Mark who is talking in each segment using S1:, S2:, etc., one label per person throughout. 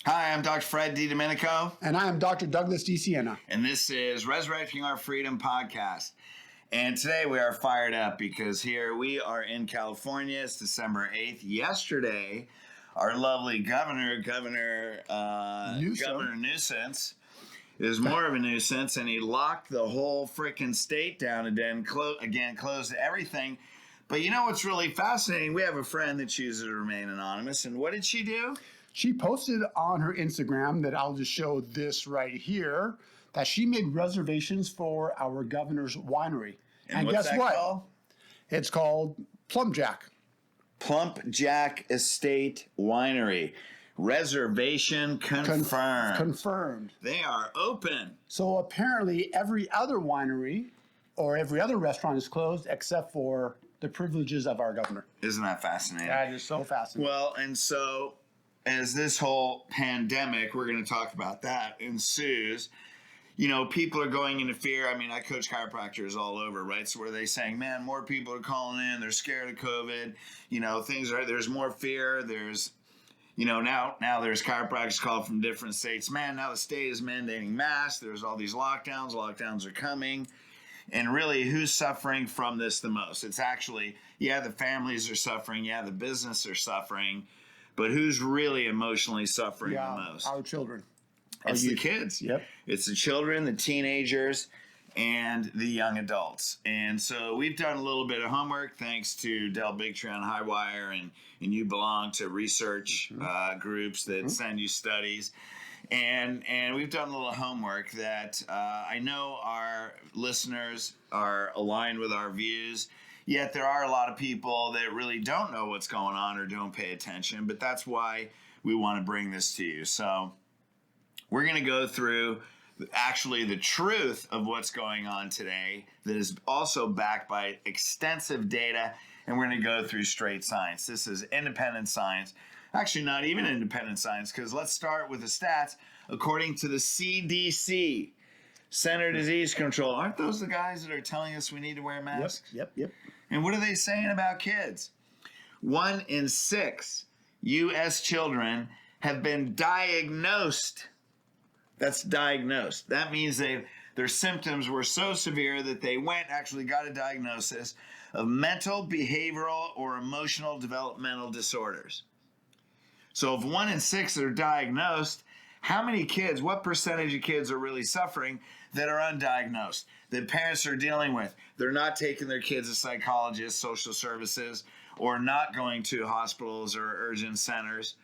S1: Hi, I'm Dr. Fred DiDomenico.
S2: And I am Dr. Douglas D. Siena.
S1: And this is Resurrecting Our Freedom podcast. And today we are fired up because here we are in California. It's December 8th. Yesterday, our lovely Governor Nuisance is more of a nuisance, and he locked the whole freaking state down and then closed everything. But you know what's really fascinating? We have a friend that chooses to remain anonymous, and what did she do?
S2: She posted on her Instagram that I'll just show this right here, that she made reservations for our governor's winery.
S1: And what's
S2: guess
S1: that
S2: what?
S1: called?
S2: It's called Plumpjack.
S1: Plumpjack Estate Winery. Reservation confirmed.
S2: Confirmed.
S1: They are open.
S2: So apparently every other winery or every other restaurant is closed except for the privileges of our governor.
S1: Isn't that fascinating?
S2: That is so fascinating.
S1: Well, and so as this whole pandemic, we're going to talk about that, ensues, you know, people are going into fear. I mean, I coach chiropractors all over, right? So where are they saying, man, more people are calling in. They're scared of COVID. You know, there's more fear. There's, you know, now there's chiropractors called from different states. Man, now the state is mandating masks. There's all these lockdowns. Lockdowns are coming. And really, who's suffering from this the most? It's actually, yeah, the families are suffering. Yeah, the business are suffering. But who's really emotionally suffering the most?
S2: Our children.
S1: It's the kids.
S2: Yep.
S1: It's the children, the teenagers, and the young adults. And so we've done a little bit of homework thanks to Bigtree on Highwire, and you belong to research groups that send you studies. And we've done a little homework that I know our listeners are aligned with our views. Yet there are a lot of people that really don't know what's going on or don't pay attention, but that's why we want to bring this to you. So we're going to go through actually the truth of what's going on today that is also backed by extensive data, and we're going to go through straight science. This is independent science. Actually, not even independent science, because let's start with the stats. According to the CDC, Center Disease Control, aren't those the guys that are telling us we need to wear masks?
S2: Yep.
S1: And what are they saying about kids? 1 in 6 U.S. children have been diagnosed. That's diagnosed. That means their symptoms were so severe that they actually got a diagnosis of mental, behavioral, or emotional developmental disorders. So if 1 in 6 are diagnosed, how many kids, what percentage of kids are really suffering that are undiagnosed, that parents are dealing with? They're not taking their kids to psychologists, social services, or not going to hospitals or urgent centers,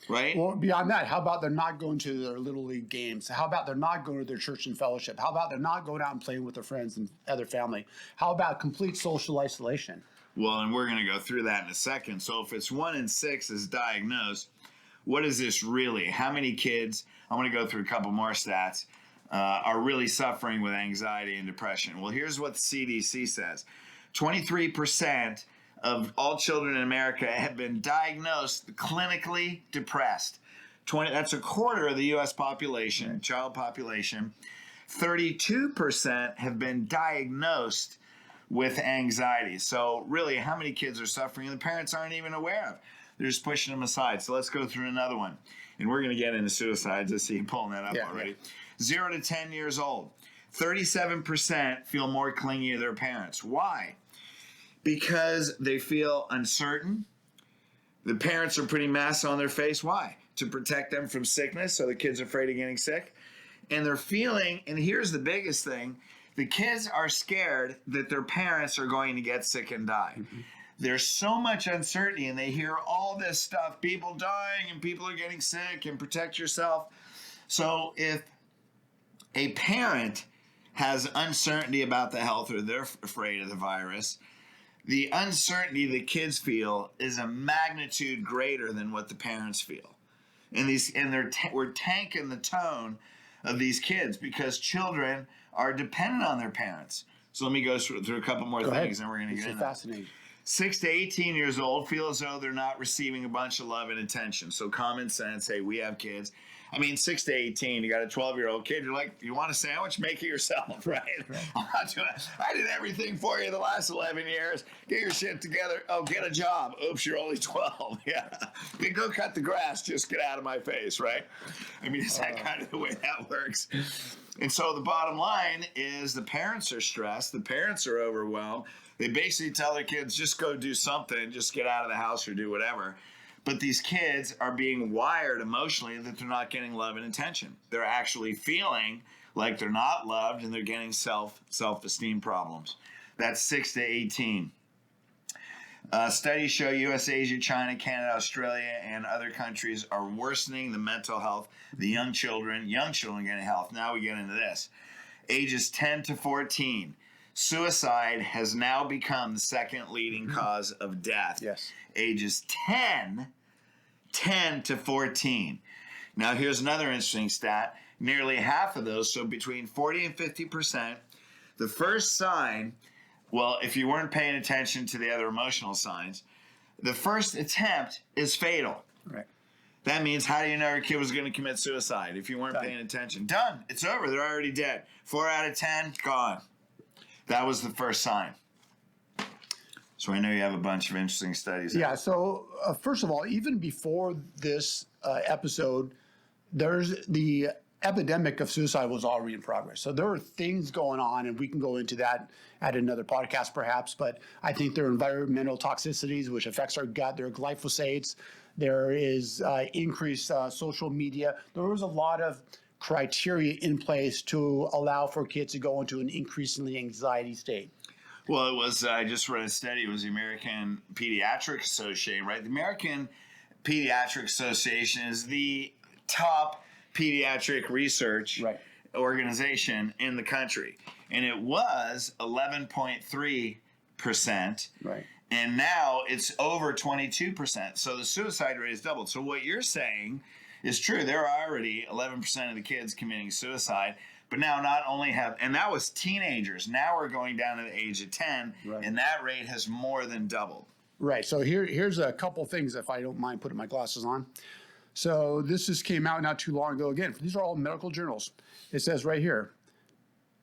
S1: right?
S2: Well, beyond that, how about they're not going to their Little League games? How about they're not going to their church and fellowship? How about they're not going out and playing with their friends and other family? How about complete social isolation?
S1: Well, and we're going to go through that in a second. So if it's 1 in 6 is diagnosed, what is this really? How many kids, I'm going to go through a couple more stats, are really suffering with anxiety and depression? Well, here's what the CDC says. 23% of all children in America have been diagnosed clinically depressed. That's a quarter of the U.S. population, child population. 32% have been diagnosed with anxiety. So really, how many kids are suffering and the parents aren't even aware of? They're just pushing them aside. So let's go through another one. And we're going to get into suicides. I see you pulling that up already. 0 to 10 years old. 37% feel more clingy to their parents. Why? Because they feel uncertain. The parents are putting masks on their face. Why? To protect them from sickness, so the kids are afraid of getting sick. And they're feeling, and here's the biggest thing, the kids are scared that their parents are going to get sick and die. Mm-hmm. There's so much uncertainty, and they hear all this stuff, people dying and people are getting sick, and protect yourself. So if a parent has uncertainty about the health, or they're afraid of the virus, the uncertainty the kids feel is a magnitude greater than what the parents feel. And we're tanking the tone of these kids because children are dependent on their parents. So let me go through a couple more things, and we're going to get into it.
S2: Fascinating.
S1: 6 to 18 years old feel as though they're not receiving a bunch of love and attention. So common sense, hey, we have kids. I mean, 6 to 18, you got a 12-year-old kid, you're like, you want a sandwich? Make it yourself, right? I'm not doing it. I did everything for you the last 11 years. Get your shit together. Oh, get a job. Oops, you're only 12. Yeah. You go cut the grass. Just get out of my face, right? I mean, is that kind of the way that works? And so the bottom line is the parents are stressed. The parents are overwhelmed. They basically tell their kids, just go do something. Just get out of the house or do whatever. But these kids are being wired emotionally that they're not getting love and attention. They're actually feeling like they're not loved, and they're getting self-esteem problems. That's 6 to 18. Studies show U.S., Asia, China, Canada, Australia, and other countries are worsening the mental health of the young children getting health. Now we get into this. Ages 10 to 14. Suicide has now become the second leading cause of death.
S2: Yes.
S1: Ages 10 to 14. Now, here's another interesting stat. Nearly half of those, so between 40 and 50%, the first sign, well, if you weren't paying attention to the other emotional signs, the first attempt is fatal.
S2: Right.
S1: That means, how do you know your kid was going to commit suicide if you weren't paying attention? Done. It's over. They're already dead. 4 out of 10, gone. That was the first sign. So I know you have a bunch of interesting studies.
S2: Yeah, so first of all, even before this episode, there's the epidemic of suicide was already in progress. So there are things going on, and we can go into that at another podcast perhaps, but I think there are environmental toxicities, which affects our gut. There are glyphosates. There is increased social media. There was a lot of criteria in place to allow for kids to go into an increasingly anxiety state.
S1: Well, it was, I just read a study, it was the American Pediatric Association, right? The American Pediatric Association is the top pediatric research organization in the country. And it was 11.3%.
S2: Right.
S1: And now it's over 22%. So the suicide rate has doubled. So what you're saying is true. There are already 11% of the kids committing suicide. But now not only and that was teenagers. Now we're going down to the age of 10, and that rate has more than doubled.
S2: Right. So here's a couple things, if I don't mind putting my glasses on. So this just came out not too long ago. Again, these are all medical journals. It says right here,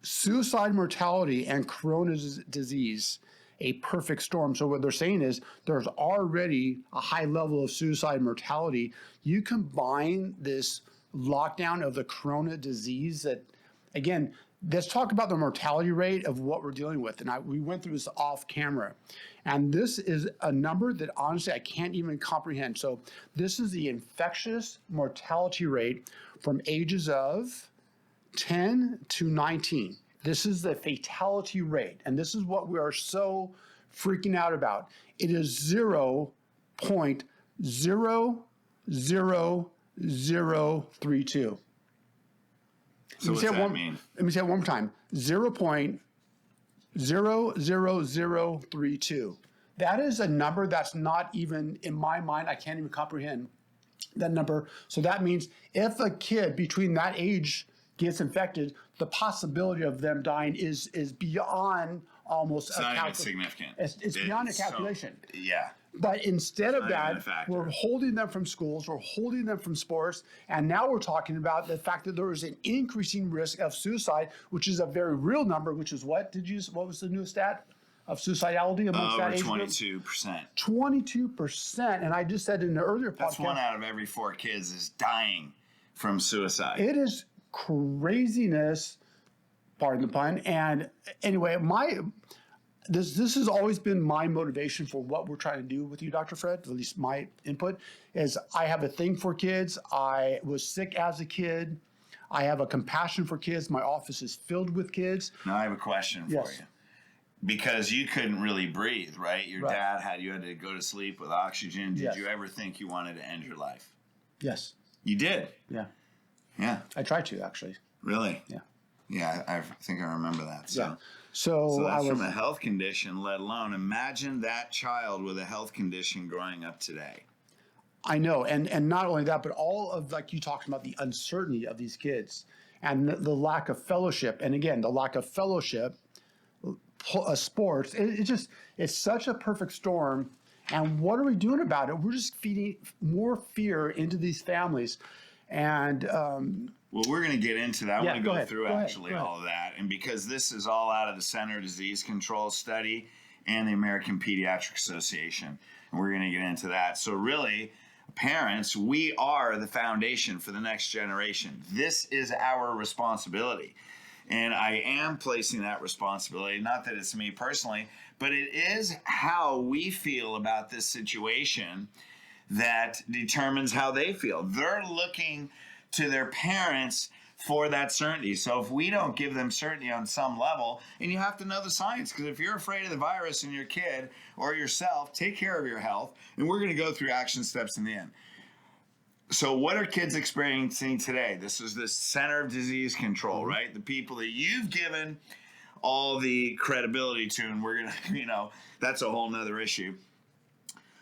S2: suicide mortality and corona disease, a perfect storm. So what they're saying is there's already a high level of suicide mortality. You combine this lockdown of the corona disease that, again, let's talk about the mortality rate of what we're dealing with. And we went through this off camera. And this is a number that honestly I can't even comprehend. So this is the infectious mortality rate from ages of 10 to 19. This is the fatality rate. And this is what we are so freaking out about. It is 0.00032.
S1: So what's that mean?
S2: Let me say it one more time. 0.00032. That is a number that's not even, in my mind, I can't even comprehend that number. So that means if a kid between that age gets infected, the possibility of them dying is beyond almost
S1: it's not even significant.
S2: It's beyond a calculation.
S1: So, yeah.
S2: But instead of that, we're holding them from schools, we're holding them from sports, and now we're talking about the fact that there is an increasing risk of suicide, which is a very real number, which is what was the newest stat of suicidality amongst that age group?
S1: 22%.
S2: 22%, and I just said in the earlier podcast.
S1: That's 1 out of every 4 kids is dying from suicide.
S2: It is craziness, pardon the pun, and anyway, This has always been my motivation for what we're trying to do with you, Dr. Fred, at least my input, is I have a thing for kids. I was sick as a kid. I have a compassion for kids. My office is filled with kids.
S1: Now I have a question for you. Because you couldn't really breathe, right? Your dad you had to go to sleep with oxygen. Did you ever think you wanted to end your life?
S2: Yes.
S1: You did?
S2: Yeah.
S1: Yeah.
S2: I tried to, actually.
S1: Really?
S2: Yeah.
S1: Yeah, I think I remember that. So.
S2: Yeah. So
S1: that's from a health condition, let alone imagine that child with a health condition growing up today.
S2: I know, and not only that, but all of, like you talked about, the uncertainty of these kids and the lack of fellowship. And again, the lack of fellowship sports. It's such a perfect storm. And what are we doing about it? We're just feeding more fear into these families. And
S1: well, we're going to get into that. I want to go through actually
S2: go ahead.
S1: all of that. And because this is all out of the Center of Disease Control study and the American Pediatric Association. And we're going to get into that. So really, parents, we are the foundation for the next generation. This is our responsibility. And I am placing that responsibility, not that it's me personally, but it is how we feel about this situation that determines how they feel. They're looking to their parents for that certainty. So if we don't give them certainty on some level, and you have to know the science, because if you're afraid of the virus in your kid or yourself, take care of your health. And we're going to go through action steps in the end. So what are kids experiencing today? This is the Center of Disease Control, right? The people that you've given all the credibility to, and we're going to, that's a whole nother issue.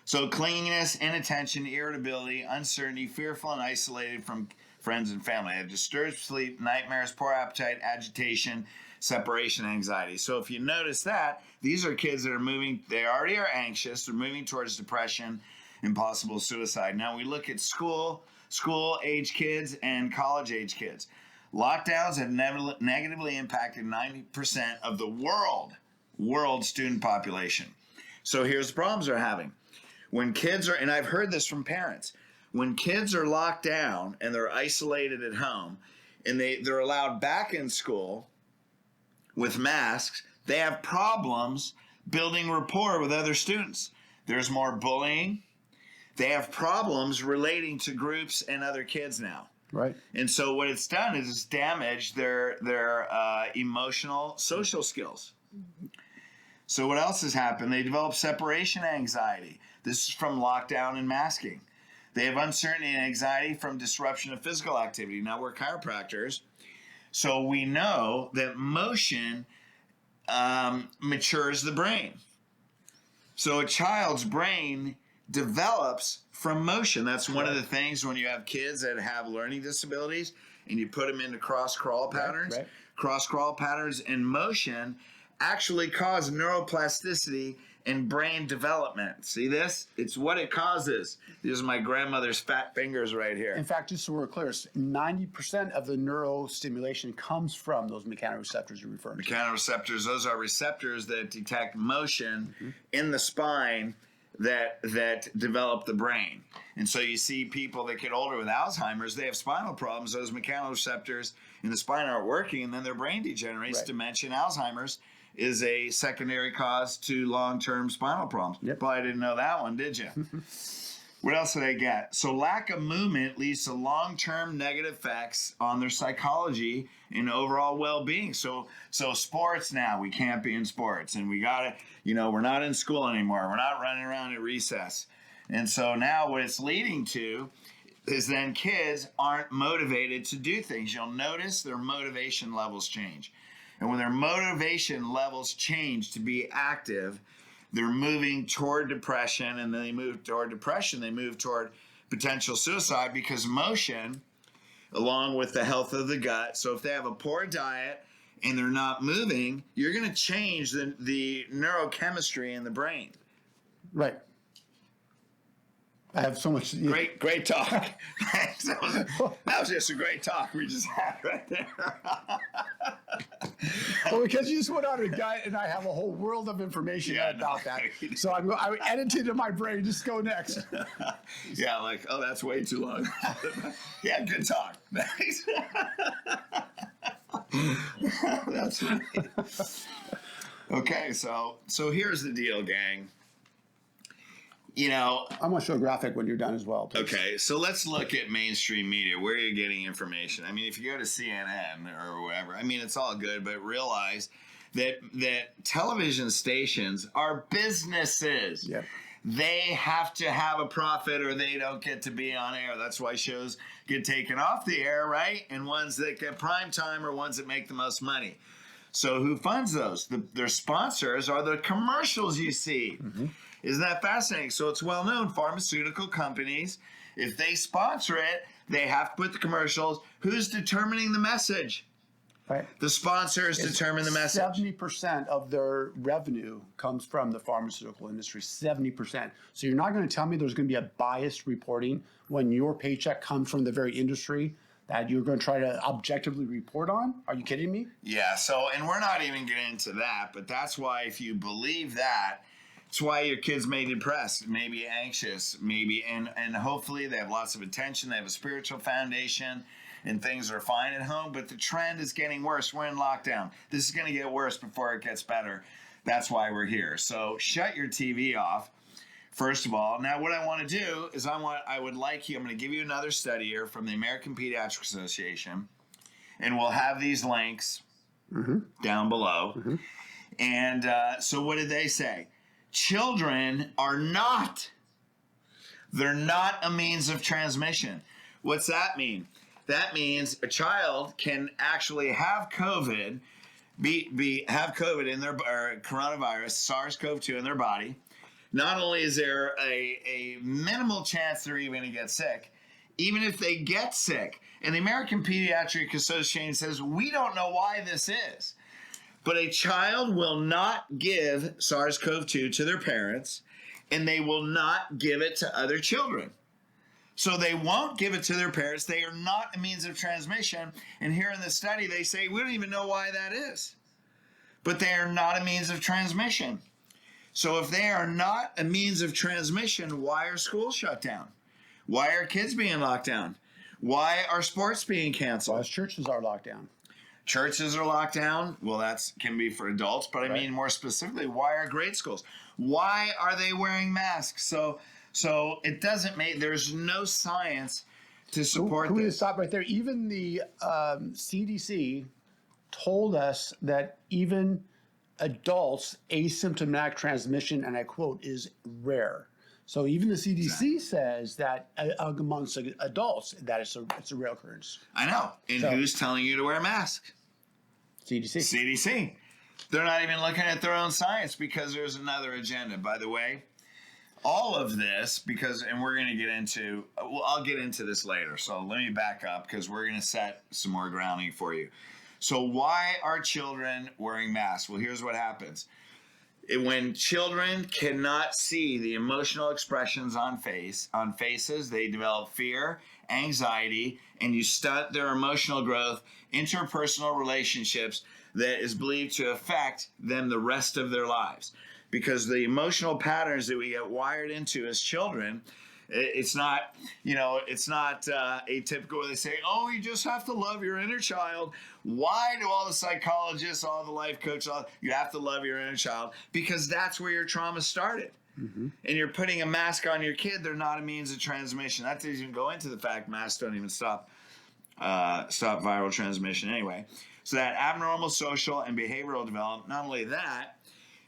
S1: So clinginess, inattention, irritability, uncertainty, fearful and isolated from friends and family. They have disturbed sleep, nightmares, poor appetite, agitation, separation, anxiety. So if you notice that, these are kids that are moving, they already are anxious, they're moving towards depression and possible suicide. Now we look at school-age kids and college-age kids. Lockdowns have negatively impacted 90% of the world student population. So here's the problems they're having. When kids are, and I've heard this from parents, when kids are locked down and they're isolated at home and they're allowed back in school with masks, they have problems building rapport with other students. There's more bullying. They have problems relating to groups and other kids now.
S2: Right.
S1: And so what it's done is it's damaged their emotional, social skills. So what else has happened? They develop separation anxiety. This is from lockdown and masking. They have uncertainty and anxiety from disruption of physical activity. Now, we're chiropractors, so we know that motion matures the brain. So a child's brain develops from motion. That's one of the things when you have kids that have learning disabilities and you put them into cross-crawl patterns.
S2: Right.
S1: Cross-crawl patterns and motion actually cause neuroplasticity and brain development. See this? It's what it causes. These are my grandmother's fat fingers right here.
S2: In fact, just so we're clear, 90% of the neurostimulation comes from those mechanoreceptors you're referring to.
S1: Mechanoreceptors, those are receptors that detect motion in the spine that develop the brain. And so you see people that get older with Alzheimer's, they have spinal problems. Those mechanoreceptors in the spine aren't working, and then their brain degenerates.
S2: Right.
S1: Dementia and Alzheimer's is a secondary cause to long-term spinal problems.
S2: Yep.
S1: Probably didn't know that one, did you? What else did I get? So lack of movement leads to long-term negative effects on their psychology and overall well-being. So sports now, we can't be in sports, and we got to, we're not in school anymore. We're not running around at recess. And so now what it's leading to is then kids aren't motivated to do things. You'll notice their motivation levels change. And when their motivation levels change to be active, they're moving toward depression, and then they move toward depression, they move toward potential suicide because motion, along with the health of the gut. So if they have a poor diet and they're not moving, you're going to change the neurochemistry in the brain.
S2: Right. I have so much.
S1: Great talk. That was just a great talk we just had right there.
S2: Well, because you just went on a guy, and I have a whole world of information about that. So I edited in my brain. Just go next.
S1: Yeah, like, oh, that's way too long. Yeah, good talk. Thanks. That's right. Okay, so here's the deal, gang.
S2: I'm going to show a graphic when you're done as well, please.
S1: Okay, so let's look at mainstream media. Where are you getting information? I mean, if you go to CNN or whatever, I mean, it's all good, but realize that television stations are businesses.
S2: Yep.
S1: They have to have a profit or they don't get to be on air. That's why shows get taken off the air, right? And ones that get prime time are ones that make the most money. So who funds those? Their sponsors are the commercials you see. Mm-hmm. Isn't that fascinating? So it's well known, pharmaceutical companies, if they sponsor it, they have to put the commercials. Who's determining the message?
S2: Right.
S1: The sponsors determine the message.
S2: 70% of their revenue comes from the pharmaceutical industry. 70%. So you're not going to tell me there's going to be a biased reporting when your paycheck comes from the very industry that you're going to try to objectively report on? Are you kidding me?
S1: Yeah. So, and we're not even getting into that, but that's why if you believe that, it's why your kids may be depressed, maybe anxious, maybe, and hopefully they have lots of attention. They have a spiritual foundation and things are fine at home, but the trend is getting worse. We're in lockdown. This is going to get worse before it gets better. That's why we're here. So shut your TV off, first of all. Now, what I want to do is I'm going to give you another study here from the American Pediatric Association, and we'll have these links down below. And so what did they say? Children are they're not a means of transmission. What's that mean? That means a child can actually have COVID, have COVID in their or coronavirus, SARS-CoV-2 in their body. Not only is there a minimal chance they're even going to get sick, even if they get sick. And the American Pediatric Association says, we don't know why this is. But a child will not give SARS-CoV-2 to their parents, and they will not give it to other children. So they won't give it to their parents. They are not a means of transmission. And here in the study, they say, we don't even know why that is. But they are not a means of transmission. So if they are not a means of transmission, why are schools shut down? Why are kids being locked down? Why are sports being canceled?
S2: Why churches are locked down?
S1: Churches are locked down. Well, that can be for adults, but I mean more specifically, why are grade schools? Why are they wearing masks? So it doesn't make, there's no science to support
S2: Can we
S1: this.
S2: stop right there? Even the CDC told us that even adults, asymptomatic transmission, and I quote, is rare. So even the CDC says that amongst adults, that it's a rare occurrence.
S1: I know. And who's telling you to wear a mask?
S2: CDC.
S1: CDC. They're not even looking at their own science because there's another agenda. By the way, all of this, and we're going to get into, I'll get into this later. So let me back up because we're going to set some more grounding for you. So why are children wearing masks? Well, here's what happens. When children cannot see the emotional expressions on faces, they develop fear, anxiety, and you stunt their emotional growth, interpersonal relationships that is believed to affect them the rest of their lives. Because the emotional patterns that we get wired into as children, it's not atypical where they say, oh, you just have to love your inner child. Why do all the psychologists, all the life coaches, you have to love your inner child? Because that's where your trauma started. And you're putting a mask on your kid, they're not a means of transmission. That doesn't even go into the fact masks don't even stop viral transmission anyway. So that abnormal social and behavioral development, not only that,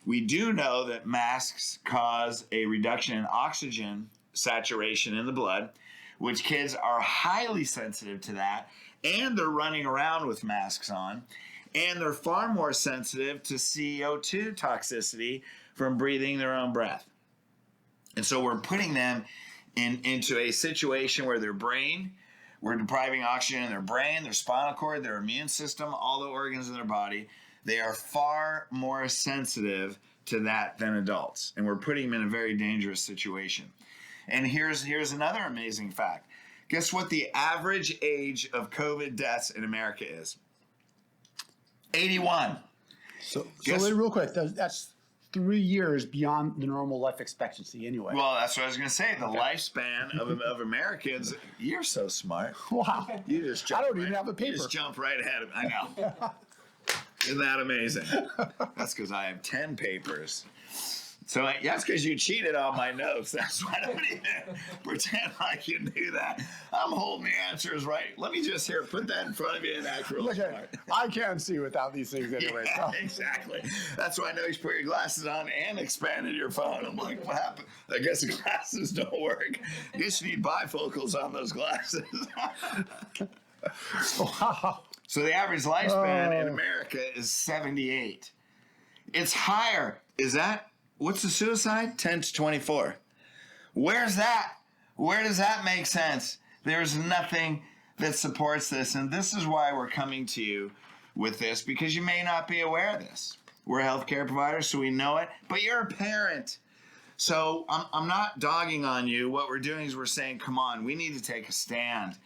S1: we do know that masks cause a reduction in oxygen saturation in the blood, which kids are highly sensitive to that, and they're running around with masks on, and they're far more sensitive to CO2 toxicity from breathing their own breath. And so we're putting them into a situation where we're depriving oxygen in their brain, their spinal cord, their immune system, all the organs in their body. They are far more sensitive to that than adults, and we're putting them in a very dangerous situation. And here's another amazing fact. Guess what the average age of COVID deaths in America is? 81.
S2: So wait, real quick, that's 3 years beyond the normal life expectancy anyway.
S1: Well, that's what I was going to say. The lifespan of Americans, you're so smart.
S2: Wow.
S1: You just
S2: I don't even have a paper.
S1: You just jump right ahead of me. I know. Isn't that amazing? That's because I have 10 papers. So that's because you cheated on my notes. That's why I don't even pretend like you knew that. I'm holding the answers right. Let me just put that in front of you and act real smart.
S2: I can't see without these things anyway.
S1: Yeah, exactly. That's why I know you put your glasses on and expanded your phone. I'm like, what happened? I guess the glasses don't work. I guess you need bifocals on those glasses.
S2: Wow.
S1: So the average lifespan in America is 78. It's higher. What's the suicide? 10 to 24. Where's that? Where does that make sense? There's nothing that supports this. And this is why we're coming to you with this because you may not be aware of this. We're healthcare providers, so we know it, but you're a parent. So I'm not dogging on you. What we're doing is we're saying, come on, we need to take a stand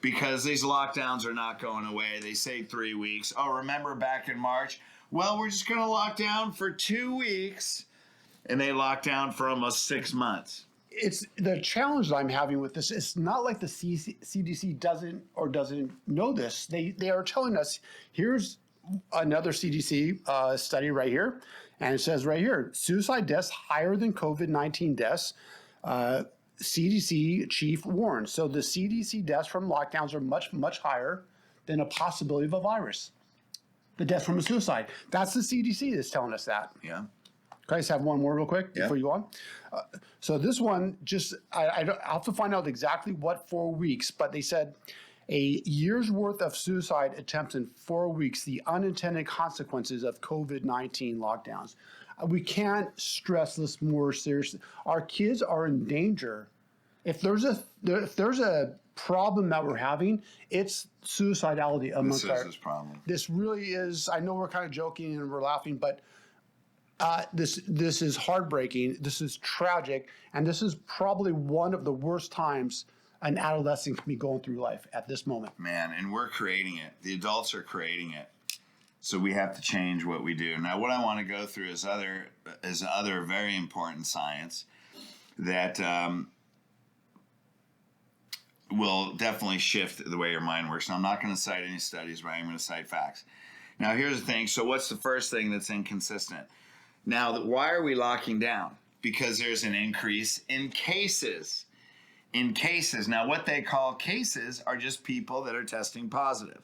S1: because these lockdowns are not going away. They say 3 weeks. Oh, remember back in March? Well, we're just going to lock down for 2 weeks, and they locked down for almost 6 months.
S2: It's the challenge that I'm having with this. It's not like the CDC doesn't know this. They are telling us, here's another CDC study right here. And it says right here, suicide deaths higher than COVID-19 deaths. CDC chief warns. So the CDC deaths from lockdowns are much, much higher than a possibility of a virus. The death from a suicide. That's the CDC that's telling us that.
S1: Yeah.
S2: Can I just have one more real quick before you go on? So this one, I'll have to find out exactly what 4 weeks, but they said a year's worth of suicide attempts in 4 weeks, the unintended consequences of COVID-19 lockdowns. We can't stress this more seriously. Our kids are in danger. If there's a problem that we're having, it's suicidality amongst
S1: This is this problem.
S2: This really is. I know we're kind of joking and we're laughing, but this is heartbreaking. This is tragic, and this is probably one of the worst times an adolescent can be going through life at this moment.
S1: Man, and we're creating it. The adults are creating it. So we have to change what we do. Now, what I want to go through is other very important science that will definitely shift the way your mind works. Now, I'm not going to cite any studies, but I'm going to cite facts. Now, here's the thing. So what's the first thing that's inconsistent? Now, why are we locking down? Because there's an increase in cases. Now, what they call cases are just people that are testing positive.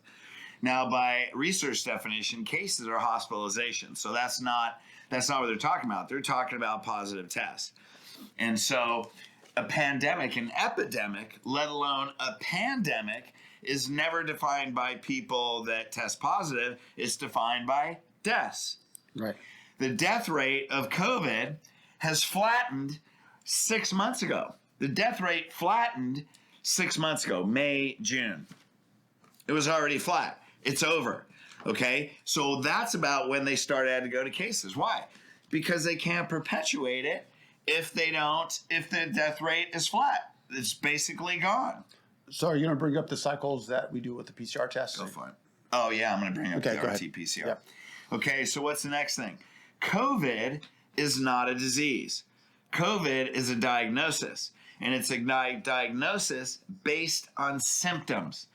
S1: Now, by research definition, cases are hospitalization. So that's not what they're talking about. They're talking about positive tests. And so a pandemic, an epidemic, let alone a pandemic, is never defined by people that test positive. It's defined by deaths.
S2: Right.
S1: The death rate of COVID has flattened 6 months ago. The death rate flattened 6 months ago, May, June. It was already flat. It's over. Okay? So that's about when they started to go to cases. Why? Because they can't perpetuate it if the death rate is flat. It's basically gone.
S2: So are you going to bring up the cycles that we do with the PCR test?
S1: Go for it. Oh, yeah, I'm going to bring up the RT-PCR.
S2: Yep.
S1: Okay, so what's the next thing? COVID is not a disease. COVID is a diagnosis, and it's a diagnosis based on symptoms.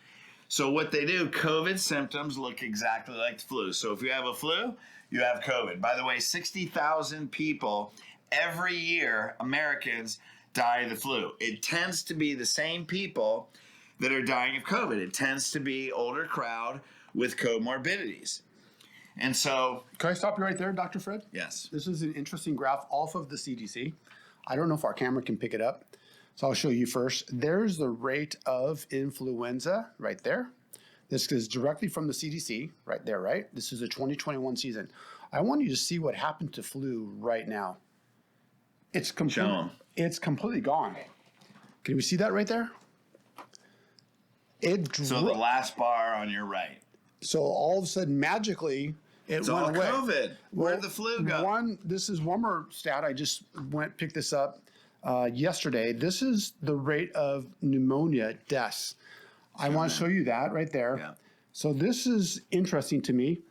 S1: So what they do, COVID symptoms look exactly like the flu. So if you have a flu, you have COVID. By the way, 60,000 people every year, Americans, die of the flu. It tends to be the same people that are dying of COVID. It tends to be older crowd with comorbidities. And so...
S2: Can I stop you right there, Dr. Fred?
S1: Yes.
S2: This is an interesting graph off of the CDC. I don't know if our camera can pick it up, so I'll show you first. There's the rate of influenza right there. This is directly from the CDC right there, right? This is the 2021 season. I want you to see what happened to flu right now. It's completely gone. Can we see that right there?
S1: So the last bar on your right.
S2: So all of a sudden, magically, it went away.
S1: COVID. Where'd the flu go?
S2: This is one more stat. I just picked this up yesterday. This is the rate of pneumonia deaths. I want to show you that right there.
S1: Yeah.
S2: So this is interesting to me.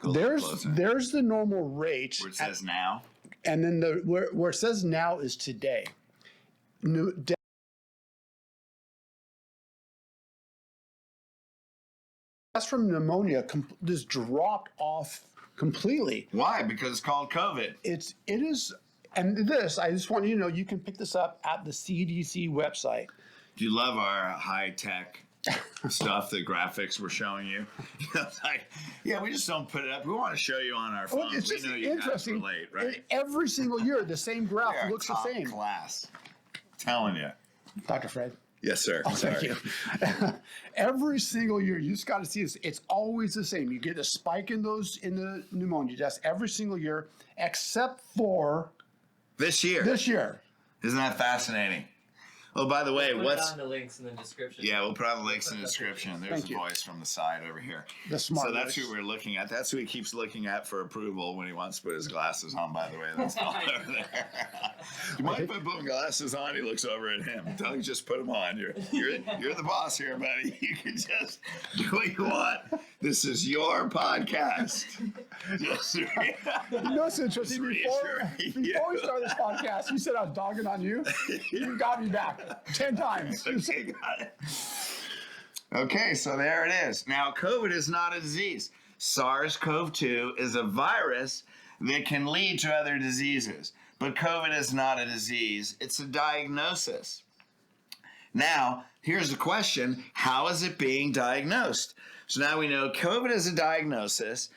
S2: There's the normal rate.
S1: Where it says now.
S2: And then where it says now is today. Deaths from pneumonia just dropped off completely.
S1: Why? Because it's called COVID.
S2: It is, and this, I just want you to know, you can pick this up at the CDC website.
S1: Do you love our high-tech stuff, the graphics we're showing you? Yeah, we just don't put it up. We want to show you on our phone.
S2: It's just
S1: know you
S2: interesting.
S1: guys relate, right?
S2: Every single year, the same graph looks the same.
S1: Class. Telling you.
S2: Dr. Fred.
S1: Yes, sir.
S2: Oh, thank you. Every single year, you just got to see this. It's always the same. You get a spike in the pneumonia deaths every single year, except for
S1: this year.
S2: This year.
S1: Isn't that fascinating? Oh, by the way,
S3: Put
S1: what's...
S3: it on the links in the description.
S1: Yeah, we'll put on the links in the description. There's
S2: Thank
S1: a
S2: you.
S1: voice from the side over here.
S2: The smart
S1: So that's
S2: voice.
S1: who we're looking at. That's who he keeps looking at for approval when he wants to put his glasses on, by the way. That's all over there. You might put glasses on, he looks over at him. Tell him just put them on. You're the boss here, buddy. You can just do what you want. This is your podcast. Just,
S2: You know what's interesting? Before
S1: reassuring
S2: we started this podcast, you said I was dogging on you. You got me back 10 times.
S1: Okay, got it. Okay, so there it is. Now, COVID is not a disease. SARS-CoV-2 is a virus that can lead to other diseases. But COVID is not a disease. It's a diagnosis. Now, here's the question. How is it being diagnosed? So now we know COVID is a diagnosis.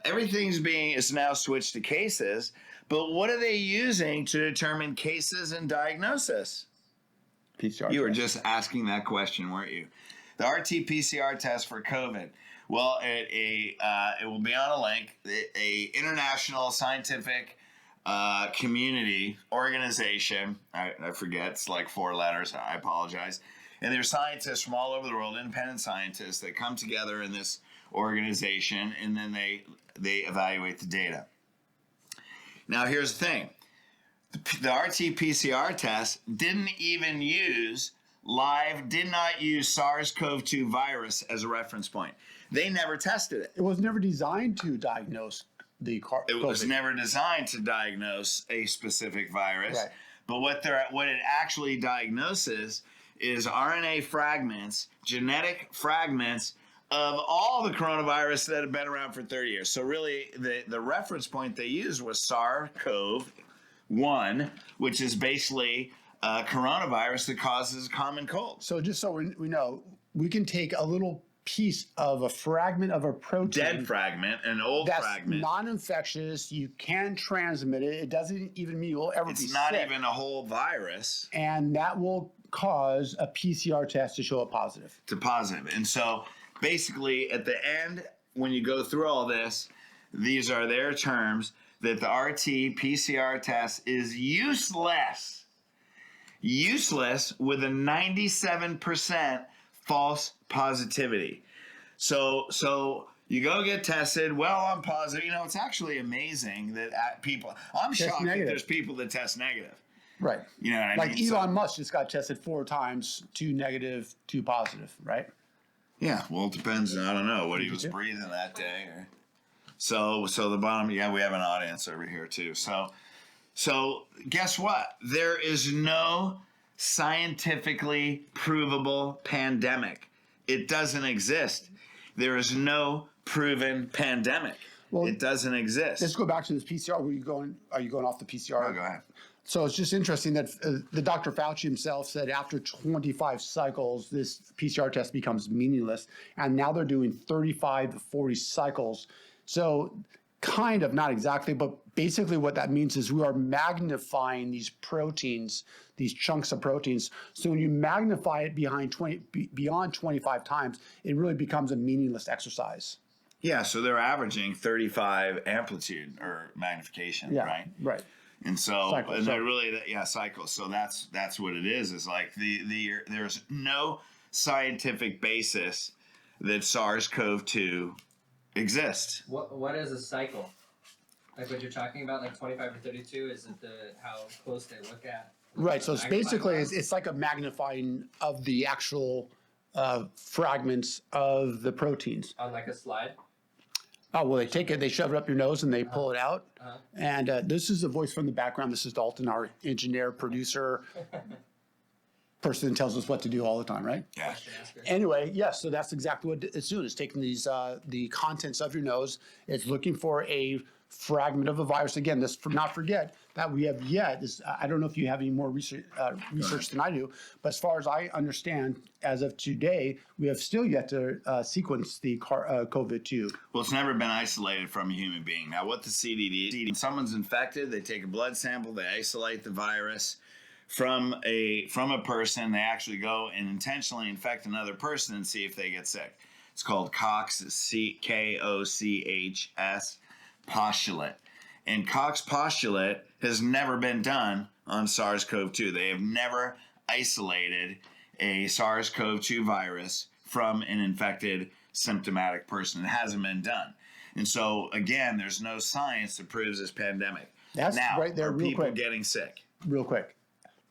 S1: Is now switched to cases. But what are they using to determine cases and diagnosis?
S2: PCR.
S1: You were just asking that question, weren't you? The RT-PCR test for COVID. Well, it will be on a link. A international scientific community organization. I forget. It's like 4 letters. I apologize. And there's scientists from all over the world, independent scientists that come together in this organization, and then they evaluate the data. Now, here's the thing. The RT-PCR test did not use SARS-CoV-2 virus as a reference point. They never tested it.
S2: It was never designed to diagnose the COVID.
S1: It was never designed to diagnose a specific virus.
S2: Right.
S1: But what it actually diagnoses is RNA fragments, genetic fragments of all the coronavirus that have been around for 30 years. So really, the reference point they used was SARS-CoV-1, which is basically a coronavirus that causes a common cold.
S2: So just so we know, we can take a little piece of a fragment of a protein.
S1: Dead fragment, an old
S2: that's
S1: fragment.
S2: non-infectious. You can transmit it. It doesn't even mean you will ever be sick.
S1: It's not even a whole virus.
S2: And that will cause a PCR test to show up positive.
S1: To positive. And so basically at the end, when you go through all this, these are their terms that the RT-PCR test is useless. Useless with a 97% false positivity. So you go get tested. Well, I'm positive. You know, it's actually amazing that I'm shocked that there's people that test negative.
S2: Right.
S1: You know what I
S2: like
S1: mean?
S2: Elon Musk just got tested 4 times, 2 negative, 2 positive, right?
S1: Yeah, well, it depends. I don't know what he was breathing that day. So the bottom, we have an audience over here too. So guess what? There is no scientifically provable pandemic. It doesn't exist. There is no proven pandemic. Well, it doesn't exist.
S2: Let's go back to this PCR. Are you going off the PCR?
S1: Oh, go ahead.
S2: So it's just interesting that the Dr. Fauci himself said after 25 cycles, this PCR test becomes meaningless. And now they're doing 35 to 40 cycles. So kind of, not exactly, but basically what that means is we are magnifying these proteins, these chunks of proteins. So when you magnify it beyond 25 times, it really becomes a meaningless exercise.
S1: Yeah, so they're averaging 35 amplitude or magnification, right?
S2: Right.
S1: And so,
S2: Cycles,
S1: and they're really, cycles. So that's what it is. Is like there's no scientific basis that SARS-CoV-2 exists.
S3: What is a cycle? Like what you're talking about, like 25 or 32, is it how close they look at?
S2: Right. So it's basically it's like a magnifying of the actual fragments of the proteins.
S3: On like a slide.
S2: Oh, well, they take it, they shove it up your nose, and they pull it out. And this is a voice from the background. This is Dalton, our engineer, producer, person that tells us what to do all the time, right?
S1: Yeah.
S2: Anyway, yes, so that's exactly what it's doing. It's taking these the contents of your nose. It's looking for a fragment of a virus. Again, not forget that we have yet, I don't know if you have any more research than I do, but as far as I understand, as of today, we have still yet to sequence the COVID-2.
S1: Well, it's never been isolated from a human being. Now, what the CDC, when someone's infected, they take a blood sample, they isolate the virus from a person. They actually go and intentionally infect another person and see if they get sick. It's called Koch's, Kochs postulate. And Koch's postulate has never been done on SARS-CoV-2. They have never isolated a SARS-CoV-2 virus from an infected symptomatic person. It hasn't been done. And so, again, there's no science that proves this pandemic.
S2: That's
S1: now,
S2: right there,
S1: are
S2: real
S1: people
S2: quick.
S1: getting sick?
S2: Real quick.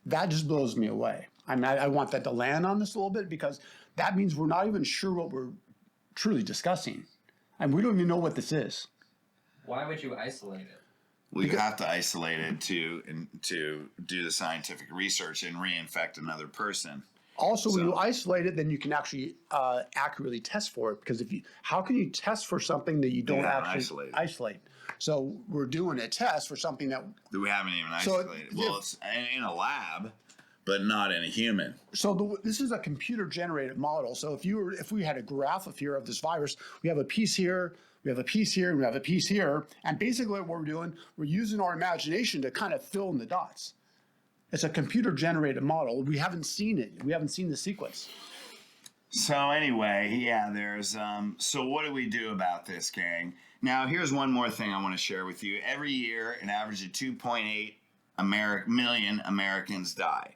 S2: That just blows me away. I mean, I want that to land on this a little bit because that means we're not even sure what we're truly discussing. And we don't even know what this is.
S3: Why would you isolate it?
S1: Well, you have to isolate it to do the scientific research and reinfect another person.
S2: Also, when you isolate it, then you can actually accurately test for it. Because how can you test for something that you don't actually isolate? So we're doing a test for something that
S1: we haven't even isolated. Well, it's in a lab, but not in a human.
S2: So this is a computer-generated model. So if we had a graph of this virus, we have a piece here, we have a piece here, we have a piece here, and basically what we're doing, we're using our imagination to kind of fill in the dots. It's a computer-generated model. We haven't seen it. We haven't seen the sequence.
S1: So anyway, yeah, there's so what do we do about this, gang? Now, here's one more thing I want to share with you. Every year, an average of 2.8 million Americans die.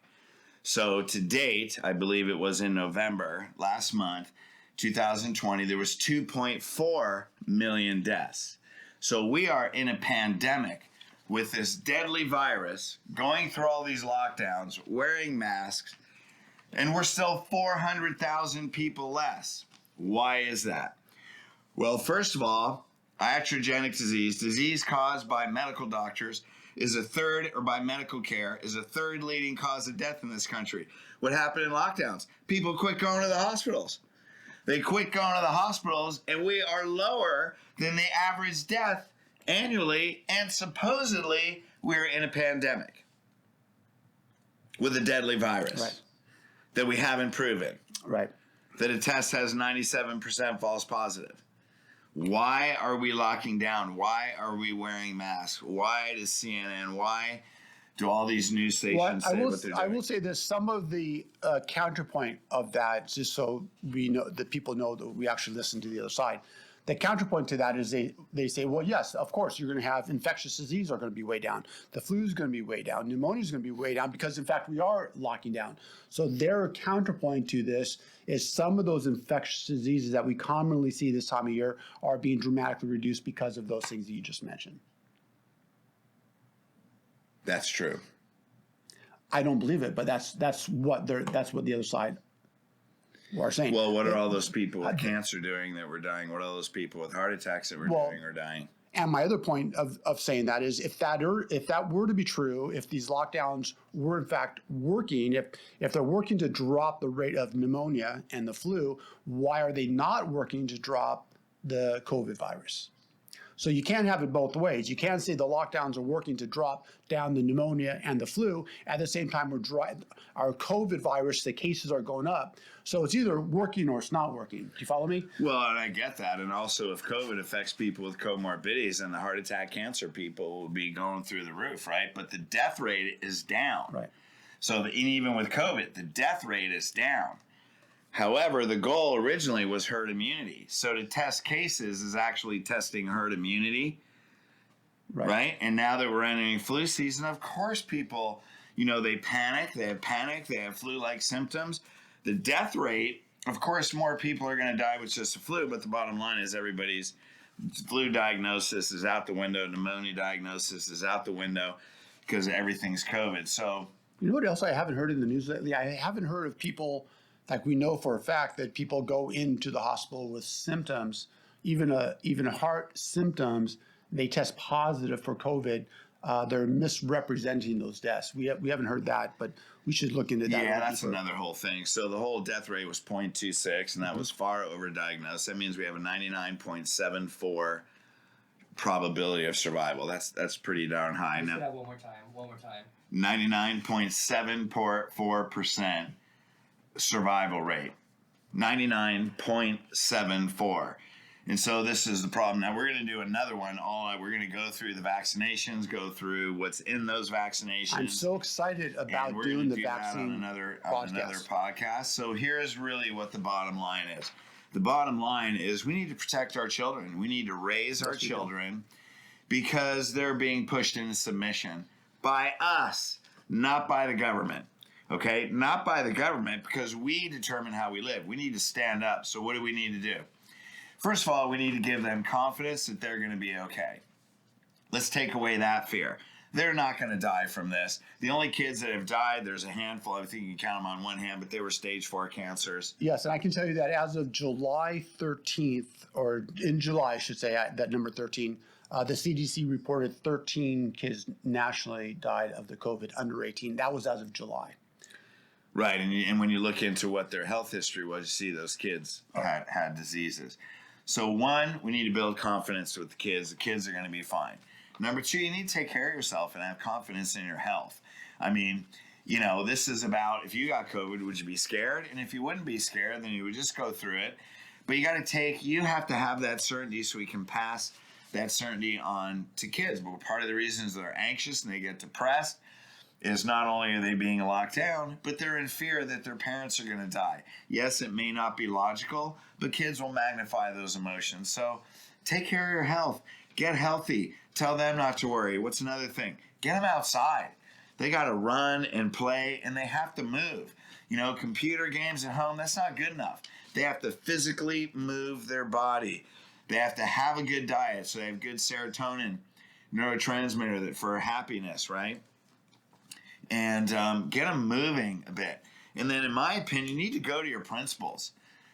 S1: So to date, I believe it was in November, last month, 2020, there was 2.4 million deaths. So we are in a pandemic with this deadly virus, going through all these lockdowns, wearing masks, and we're still 400,000 people less. Why is that? Well, first of all, iatrogenic disease caused by medical doctors is a third, or by medical care, is a third leading cause of death in this country. What happened in lockdowns? People quit going to the hospitals. They quit going to the hospitals, and we are lower than the average death annually, and supposedly we're in a pandemic with a deadly virus that we haven't proven.
S2: Right.
S1: That a test has 97% false positive. Why are we locking down? Why are we wearing masks? Why does CNN, why do all these news stations say what they're doing?
S2: I will say this, some of the counterpoint of that, just so we know, that people know that we actually listen to the other side. The counterpoint to that is they say, well, yes, of course, you're going to have infectious disease are going to be way down. The flu is going to be way down. Pneumonia is going to be way down because, in fact, we are locking down. So their counterpoint to this is some of those infectious diseases that we commonly see this time of year are being dramatically reduced because of those things that you just mentioned.
S1: That's true.
S2: I don't believe it, but that's what the other side are saying.
S1: Well, what are all those people with cancer doing that were dying? What are all those people with heart attacks that were doing or dying?
S2: And my other point of saying that is if that were to be true, if these lockdowns were in fact working, if they're working to drop the rate of pneumonia and the flu, why are they not working to drop the COVID virus? So you can't have it both ways. You can't say the lockdowns are working to drop down the pneumonia and the flu. At the same time, our COVID virus, the cases are going up. So it's either working or it's not working. Do you follow me?
S1: Well, and I get that. And also, if COVID affects people with comorbidities, then the heart attack, cancer people will be going through the roof, right? But the death rate is down.
S2: Right.
S1: So even with COVID, the death rate is down. However, the goal originally was herd immunity. So to test cases is actually testing herd immunity, right? And now that we're entering flu season, of course people, they panic, they have flu-like symptoms. The death rate, of course, more people are going to die with just the flu, but the bottom line is everybody's flu diagnosis is out the window, pneumonia diagnosis is out the window because everything's COVID. So,
S2: you know what else I haven't heard in the news lately? I haven't heard of people. Like we know for a fact that people go into the hospital with symptoms, even heart symptoms, they test positive for COVID. They're misrepresenting those deaths. We haven't heard that, but we should look into that.
S1: Yeah, that's another whole thing. So the whole death rate was 0.26, and that was far overdiagnosed. That means we have a 99.74 probability of survival. That's pretty darn high.
S3: Now, that one more time.
S1: 99.74% survival rate, 99.74. And so this is the problem. Now we're going to do another one. We're going to go through the vaccinations, go through what's in those vaccinations.
S2: I'm so excited about doing the vaccine
S1: on another podcast. So here's really what the bottom line is. The bottom line is we need to protect our children. We need to raise our children because they're being pushed into submission by us, not by the government. Okay, not by the government, because we determine how we live. We need to stand up. So what do we need to do? First of all, we need to give them confidence that they're going to be okay. Let's take away that fear. They're not going to die from this. The only kids that have died, there's a handful. I think you can count them on one hand, but they were stage 4 cancers.
S2: Yes, and I can tell you that as of July 13th, or in July, I should say, that number 13, the CDC reported 13 kids nationally died of the COVID under 18. That was as of July.
S1: Right, and when you look into what their health history was, you see those kids had diseases. So one, we need to build confidence with the kids. The kids are going to be fine. Number 2, you need to take care of yourself and have confidence in your health. I mean, you know, this is about, if you got COVID, would you be scared? And if you wouldn't be scared, then you would just go through it. But you have to have that certainty so we can pass that certainty on to kids. But part of the reasons they're anxious and they get depressed is not only are they being locked down, but they're in fear that their parents are going to die. Yes, it may not be logical, but kids will magnify those emotions. So take care of your health. Get healthy. Tell them not to worry. What's another thing? Get them outside. They got to run and play, and they have to move. You know, computer games at home, that's not good enough. They have to physically move their body. They have to have a good diet, so they have good serotonin, neurotransmitter for happiness, right? And get them moving a bit. And then, in my opinion, you need to go to your principals.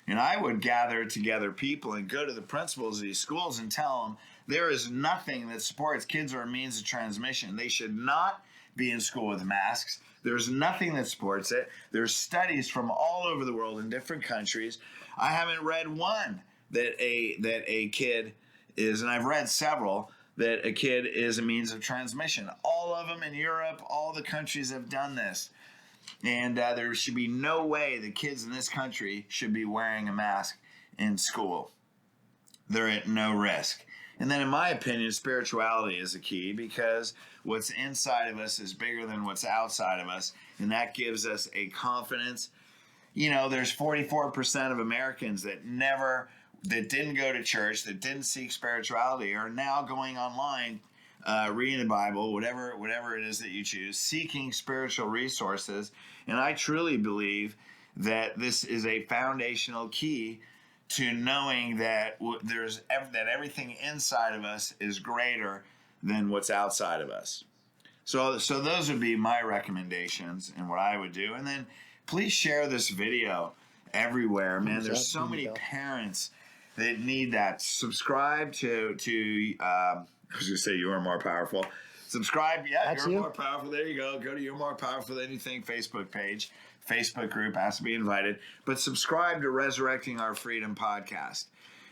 S1: And I would gather together people and go to the principals of these schools and tell them there is nothing that supports kids are a means of transmission. They should not be in school with masks. There's nothing that supports it. There's studies from all over the world in different countries. I haven't read one that a kid is, and I've read several, that a kid is a means of transmission. All of them in Europe, all the countries have done this. And there should be no way the kids in this country should be wearing a mask in school. They're at no risk. And then, in my opinion, spirituality is a key, because what's inside of us is bigger than what's outside of us. And that gives us a confidence. You know, there's 44% of Americans that didn't go to church, that didn't seek spirituality, are now going online, reading the Bible, whatever it is that you choose, seeking spiritual resources. And I truly believe that this is a foundational key to knowing that that everything inside of us is greater than what's outside of us. So those would be my recommendations and what I would do. And then please share this video everywhere, man. There's so many parents that need that. Subscribe to I was going to say You Are More Powerful. Subscribe. Yeah, You're More Powerful. There you go. Go to You're More Powerful Than You Think Facebook page. Facebook group, has to be invited. But subscribe to Resurrecting Our Freedom podcast.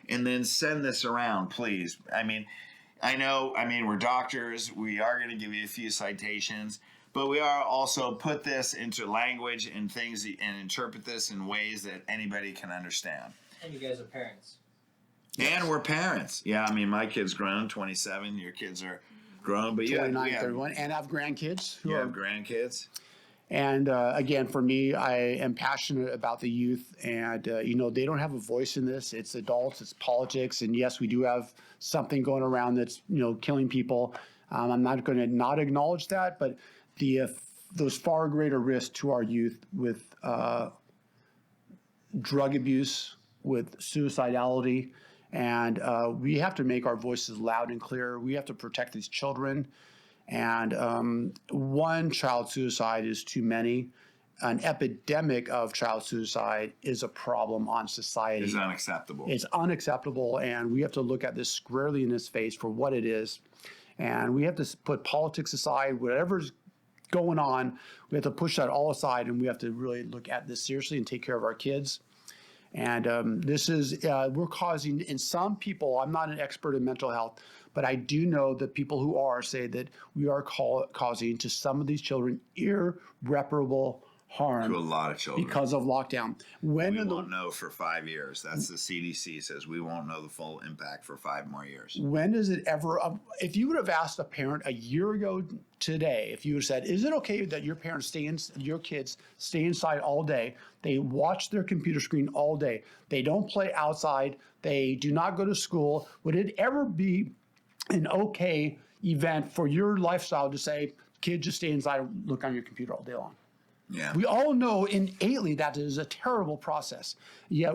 S1: And then send this around, please. I mean, we're doctors. We are going to give you a few citations. But we are also put this into language and things and interpret this in ways that anybody can understand.
S3: And you guys are parents.
S1: And we're parents. Yeah, I mean, my kid's grown, 27. Your kids are grown. But
S2: 29, 31. And I have grandkids.
S1: You have grandkids?
S2: And again, for me, I am passionate about the youth, and they don't have a voice in this. It's adults, it's politics, and yes, we do have something going around that's killing people. I'm not going to not acknowledge that, but those far greater risks to our youth with drug abuse, with suicidality, and we have to make our voices loud and clear. We have to protect these children. And one child suicide is too many. An epidemic of child suicide is a problem on society.
S1: It's unacceptable.
S2: It's unacceptable, and we have to look at this squarely in its face for what it is. And we have to put politics aside, whatever's going on, we have to push that all aside, and we have to really look at this seriously and take care of our kids. And this is, we're causing, in some people, I'm not an expert in mental health, but I do know that people who are say that we are causing to some of these children irreparable harm
S1: to a lot of children
S2: because of lockdown.
S1: We won't know for 5 years. That's the CDC says we won't know the full impact for 5 more years.
S2: When is it ever? If you would have asked a parent a year ago today, if you would have said, "Is it okay that your kids stay inside all day? They watch their computer screen all day. They don't play outside. They do not go to school." Would it ever be an okay event for your lifestyle to say, "Kid, just stay inside and look on your computer all day long"?
S1: Yeah.
S2: We all know innately that is a terrible process. Yet,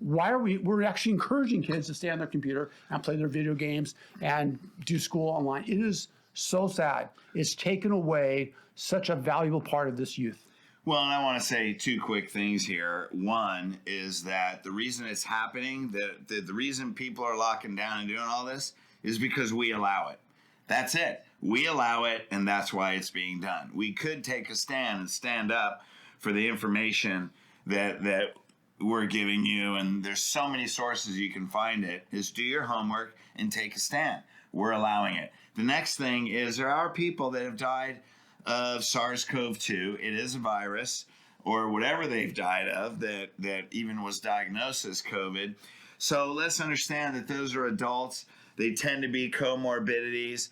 S2: why are we're actually encouraging kids to stay on their computer and play their video games and do school online. It is so sad. It's taken away such a valuable part of this youth.
S1: Well, and I want to say two quick things here. One is that the reason it's happening, the reason people are locking down and doing all this is because we allow it. That's it. We allow it, and that's why it's being done. We could take a stand and stand up for the information that we're giving you, and there's so many sources you can find it, is do your homework and take a stand. We're allowing it. The next thing is there are people that have died of SARS-CoV-2. It is a virus, or whatever they've died of that even was diagnosed as COVID. So let's understand that those are adults. They tend to be comorbidities.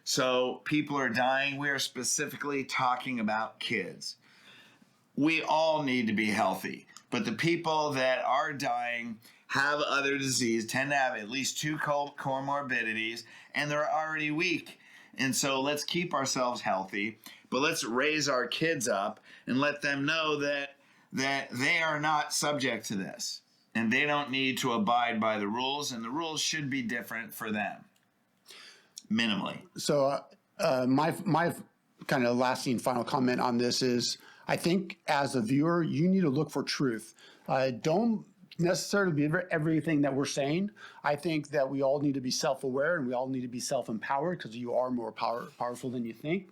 S1: So people are dying. We are specifically talking about kids. We all need to be healthy, but the people that are dying have other disease, tend to have at least two comorbidities, and they're already weak. And so let's keep ourselves healthy, but let's raise our kids up and let them know that they are not subject to this, and they don't need to abide by the rules, and the rules should be different for them, minimally.
S2: So my kind of lasting final comment on this is, I think as a viewer, you need to look for truth. Don't necessarily believe everything that we're saying. I think that we all need to be self-aware, and we all need to be self-empowered, because you are more powerful than you think.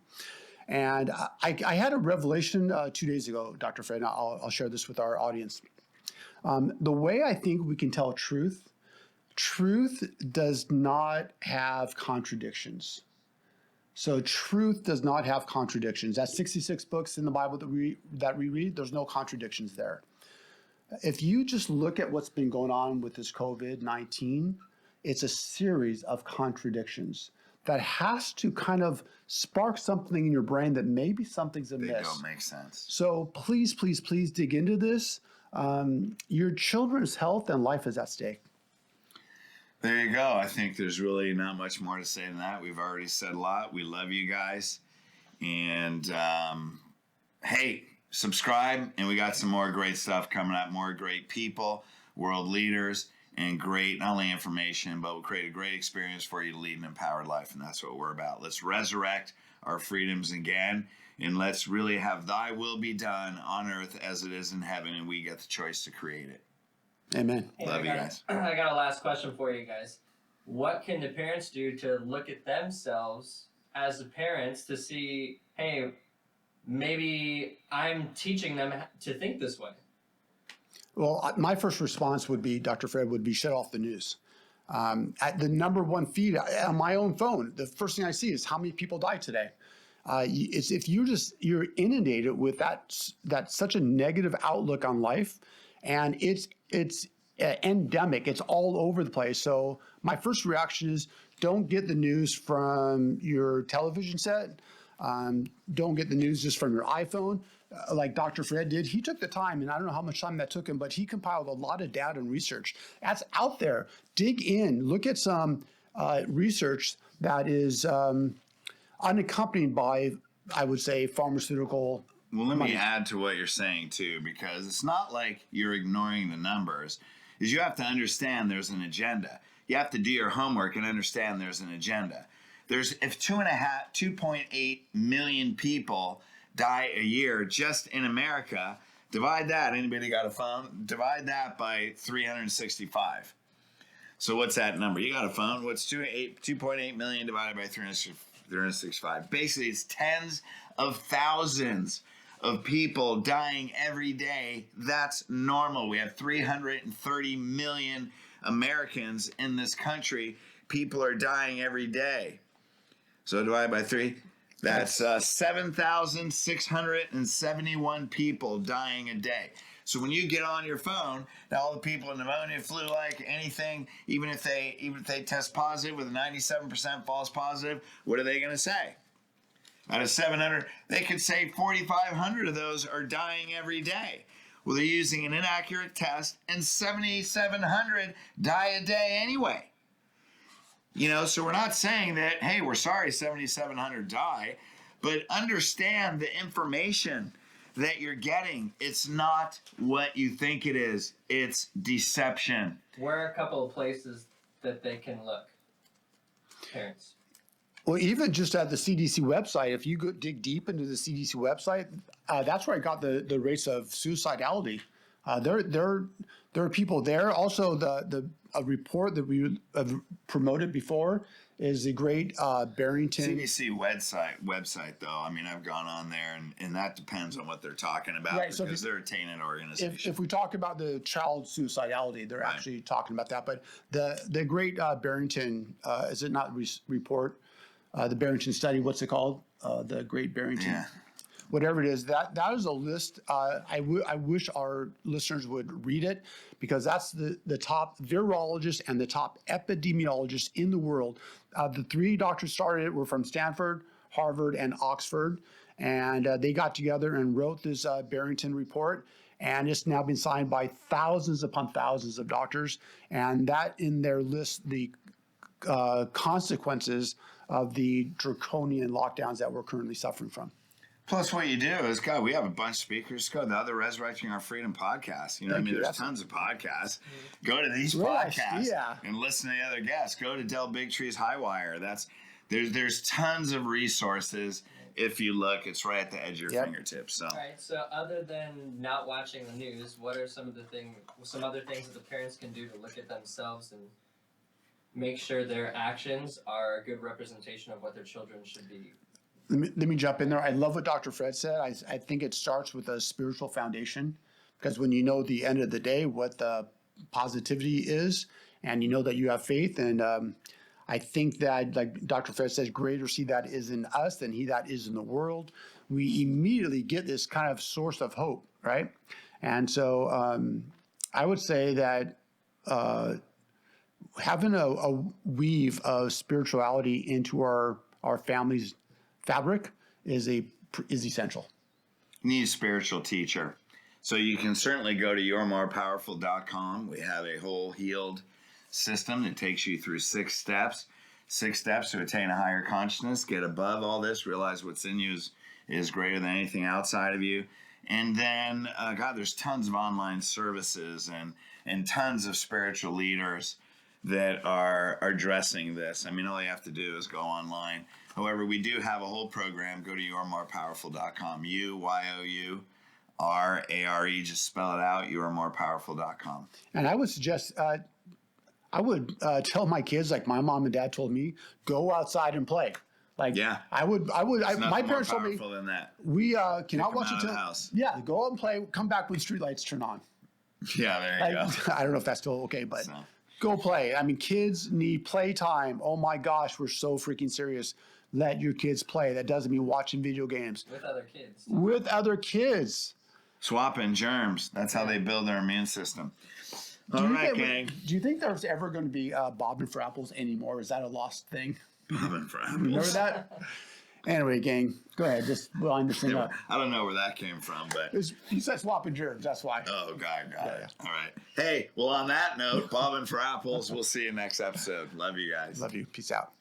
S2: And I had a revelation 2 days ago, Dr. Fred, and I'll share this with our audience. The way I think we can tell truth does not have contradictions. So truth does not have contradictions. That's 66 books in the Bible that we read. There's no contradictions there. If you just look at what's been going on with this COVID-19, it's a series of contradictions that has to kind of spark something in your brain that maybe something's amiss.
S1: They don't make sense.
S2: So please, please, please dig into this. Your children's health and life is at stake.
S1: There you go. I think there's really not much more to say than that. We've already said a lot. We love you guys. And hey, subscribe, and we got some more great stuff coming up, more great people, world leaders, and great, not only information, but we'll create a great experience for you to lead an empowered life, and that's what we're about. Let's resurrect our freedoms again, and let's really have thy will be done on earth as it is in heaven, and we get the choice to create it.
S2: Amen.
S3: Hey,
S1: Love you guys.
S3: I got a last question for you guys. What can the parents do to look at themselves as the parents to see, hey, maybe I'm teaching them to think this way?
S2: Well, my first response would be, Dr. Fred, would be shut off the news. At the number one feed on my own phone, the first thing I see is how many people died today. It's if you're inundated with that such a negative outlook on life, and it's endemic. It's all over the place. So my first reaction is, don't get the news from your television set. Don't get the news just from your iPhone. Like Dr. Fred did, he took the time, and I don't know how much time that took him, but he compiled a lot of data and research. That's out there. Dig in. Look at some research that is unaccompanied by, I would say, pharmaceutical.
S1: Well, let me add to what you're saying, too, because it's not like you're ignoring the numbers. Is you have to understand there's an agenda. You have to do your homework and understand there's an agenda. If 2.8 million people die a year just in America, divide that, anybody got a phone? Divide that by 365. So what's that number? You got a phone? What's 2.8 million divided by 365? Basically, it's tens of thousands of people dying every day. That's normal. We have 330 million Americans in this country. People are dying every day. So divide by 3. That's 7,671 people dying a day. So when you get on your phone, now all the people with pneumonia, flu, like anything, even if they test positive with a 97% false positive, what are they going to say? Out of 700, they could say 4,500 of those are dying every day. Well, they're using an inaccurate test, and 7,700 die a day anyway. You know, so we're not saying that, hey, we're sorry 7,700 die, but understand the information that you're getting. It's not what you think it is. It's deception.
S3: Where are a couple of places that they can look? Parents.
S2: Well, even just at the CDC website, if you go dig deep into the CDC website, that's where I got the rates of suicidality. There are people there. Also, a report that we have promoted before is the great Barrington.
S1: CDC website though. I mean, I've gone on there, and that depends on what they're talking about,
S2: Right, so
S1: because they're a tainted organization.
S2: If we talk about the child suicidality, they're actually talking about that. But the great Barrington, is it not report? The Barrington study, what's it called? The Great Barrington.
S1: Yeah.
S2: Whatever it is, that is a list. I wish our listeners would read it, because that's the top virologists and the top epidemiologists in the world. The three doctors started it were from Stanford, Harvard, and Oxford, and they got together and wrote this Barrington report, and it's now been signed by thousands upon thousands of doctors, and that in their list the consequences of the draconian lockdowns that we're currently suffering from.
S1: Plus, what you do is, God, we have a bunch of speakers. Go to the other Resurrecting Our Freedom podcast. You know,
S2: Thank
S1: what I mean,
S2: you.
S1: there's tons of podcasts. Go to these
S2: Right,
S1: podcasts
S2: yeah.
S1: and listen to the other guests. Go to Bigtree's Highwire. There's tons of resources. If you look, it's right at the edge of your fingertips. So,
S3: All right. So, other than not watching the news, what are some other things that the parents can do to look at themselves and make sure their actions are a good representation of what their children should be?
S2: Let me jump in there. I love what Dr. Fred said. I think it starts with a spiritual foundation, because when you know the end of the day what the positivity is, and you know that you have faith, and I think that, like Dr. Fred says, greater is he that is in us than he that is in the world. We immediately get this kind of source of hope, right? And so I would say that having a weave of spirituality into our family's fabric is essential.
S1: you need a spiritual teacher. So you can certainly go to yourmorepowerful.com. We have a whole healed system that takes you through 6 steps. 6 steps to attain a higher consciousness, get above all this, realize what's in you is greater than anything outside of you. And then, God, there's tons of online services and tons of spiritual leaders that are addressing this. I mean, all you have to do is go online. However, we do have a whole program. Go to yourmorepowerful.com. UYOURARE, just spell it out, yourmorepowerful.com.
S2: And I would suggest, I would tell my kids, like my mom and dad told me, go outside and play. Like,
S1: yeah,
S2: my parents told me,
S1: than that.
S2: We cannot watch
S1: out of
S2: until
S1: the house.
S2: Yeah, go out and play. Come back when streetlights turn on.
S1: Yeah, there you go.
S2: I don't know if that's still okay, but
S1: So.
S2: Go play. I mean, kids need playtime. Oh my gosh, we're so freaking serious. Let your kids play. That doesn't mean watching video games
S3: with other kids.
S2: With other kids.
S1: Swapping germs. That's how they build their immune system. All right, gang.
S2: Do you think there's ever going to be bobbing for apples anymore? Is that a lost thing?
S1: Bobbing for apples.
S2: Remember that? Anyway, gang, go ahead. Just line this thing up.
S1: I don't know where that came from, but
S2: You said swapping germs. That's why.
S1: oh, God, got it. All right. Hey, well, on that note, bobbing for apples. We'll see you next episode. Love you guys.
S2: Love you. Peace out.